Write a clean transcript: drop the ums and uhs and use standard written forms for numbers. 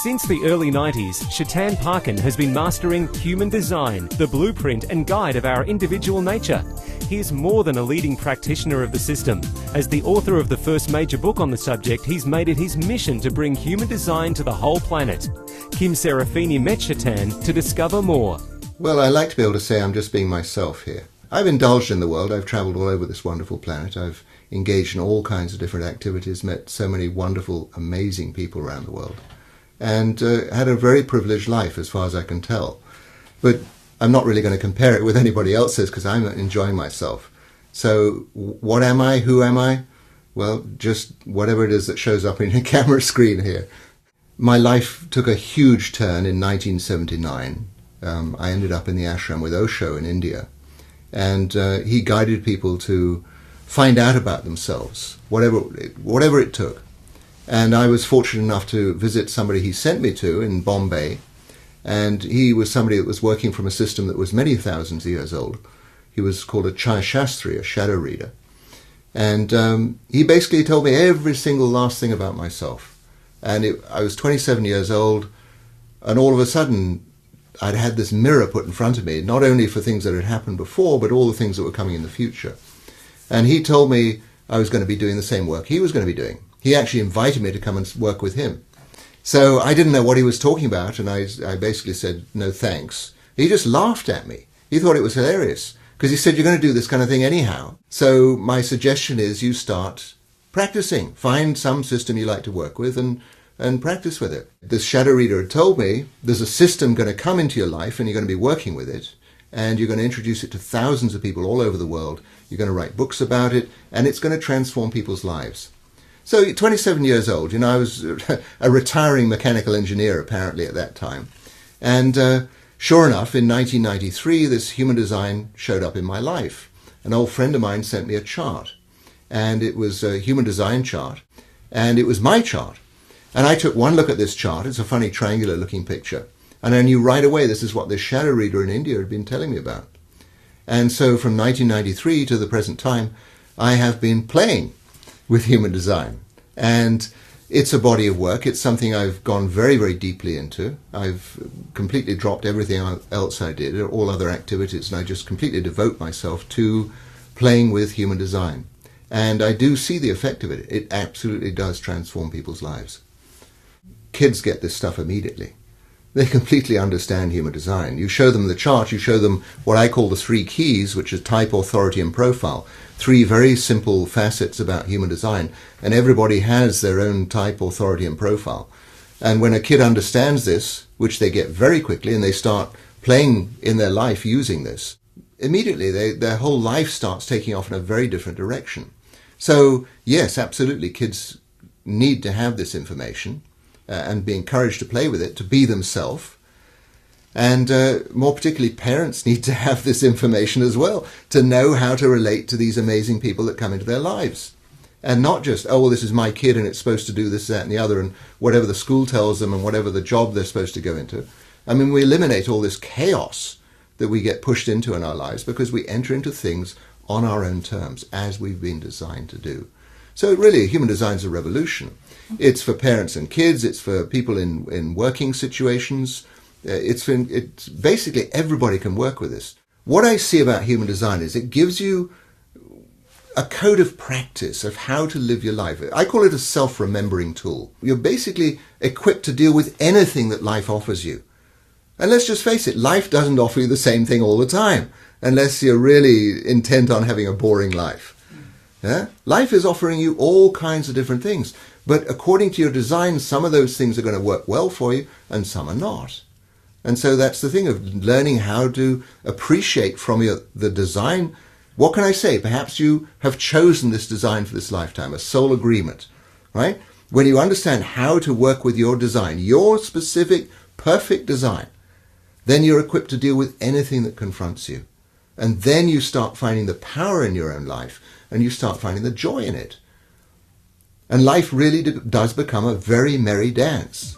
Since the early 90s, Chetan Parkin has been mastering human design, the blueprint and guide of our individual nature. He is more than a leading practitioner of the system. As the author of the first major book on the subject, he's made it his mission to bring human design to the whole planet. Kim Serafini met Chetan to discover more. Well, I like to be able to say I'm just being myself here. I've indulged in the world. I've travelled all over this wonderful planet. I've engaged in all kinds of different activities, met so many wonderful, amazing people around the world, and had a very privileged life as far as I can tell. But I'm not really going to compare it with anybody else's because I'm enjoying myself. So what am I? Who am I? Well, just whatever it is that shows up in a camera screen here. My life took a huge turn in 1979. I ended up in the ashram with Osho in India, and he guided people to find out about themselves, whatever it took. And I was fortunate enough to visit somebody he sent me to in Bombay, and he was somebody that was working from a system that was many thousands of years old. He was called a Chaya Shastri, a shadow reader. And he basically told me every single last thing about myself. And I was 27 years old, and all of a sudden I'd had this mirror put in front of me, not only for things that had happened before, but all the things that were coming in the future. And he told me I was going to be doing the same work he was going to be doing. He actually invited me to come and work with him. So I didn't know what he was talking about, and I basically said, no thanks. He just laughed at me. He thought it was hilarious, because he said, you're going to do this kind of thing anyhow. So my suggestion is you start practicing. Find some system you like to work with and practice with it. This shadow reader had told me there's a system going to come into your life and you're going to be working with it, and you're going to introduce it to thousands of people all over the world. You're going to write books about it, and it's going to transform people's lives. So 27 years old, I was a retiring mechanical engineer apparently at that time. And sure enough, in 1993, this human design showed up in my life. An old friend of mine sent me a chart, and it was a human design chart, and it was my chart. And I took one look at this chart. It's a funny triangular looking picture. And I knew right away this is what this shadow reader in India had been telling me about. And so from 1993 to the present time, I have been playing with human design. And it's a body of work. It's something I've gone very, very deeply into. I've completely dropped everything else I did, all other activities, and I just completely devote myself to playing with human design. And I do see the effect of it. It absolutely does transform people's lives. Kids get this stuff immediately. They completely understand human design. You show them the chart, you show them what I call the 3 keys, which are type, authority, and profile. 3 very simple facets about human design, and everybody has their own type, authority, and profile. And when a kid understands this, which they get very quickly, and they start playing in their life using this, immediately their whole life starts taking off in a very different direction. So yes, absolutely, kids need to have this information and be encouraged to play with it, to be themselves. And more particularly, parents need to have this information as well, to know how to relate to these amazing people that come into their lives. And not just, oh, well, this is my kid and it's supposed to do this, that, and the other, and whatever the school tells them and whatever the job they're supposed to go into. I mean, we eliminate all this chaos that we get pushed into in our lives because we enter into things on our own terms, as we've been designed to do. So really, human design is a revolution. It's for parents and kids, it's for people in working situations, it's basically everybody can work with this. What I see about human design is it gives you a code of practice of how to live your life. I call it a self-remembering tool. You're basically equipped to deal with anything that life offers you. And let's just face it, life doesn't offer you the same thing all the time, unless you're really intent on having a boring life. Yeah? Life is offering you all kinds of different things. But according to your design, some of those things are going to work well for you and some are not. And so that's the thing of learning how to appreciate from the design. What can I say? Perhaps you have chosen this design for this lifetime, a soul agreement, right? When you understand how to work with your design, your specific, perfect design, then you're equipped to deal with anything that confronts you. And then you start finding the power in your own life and you start finding the joy in it. And life really does become a very merry dance.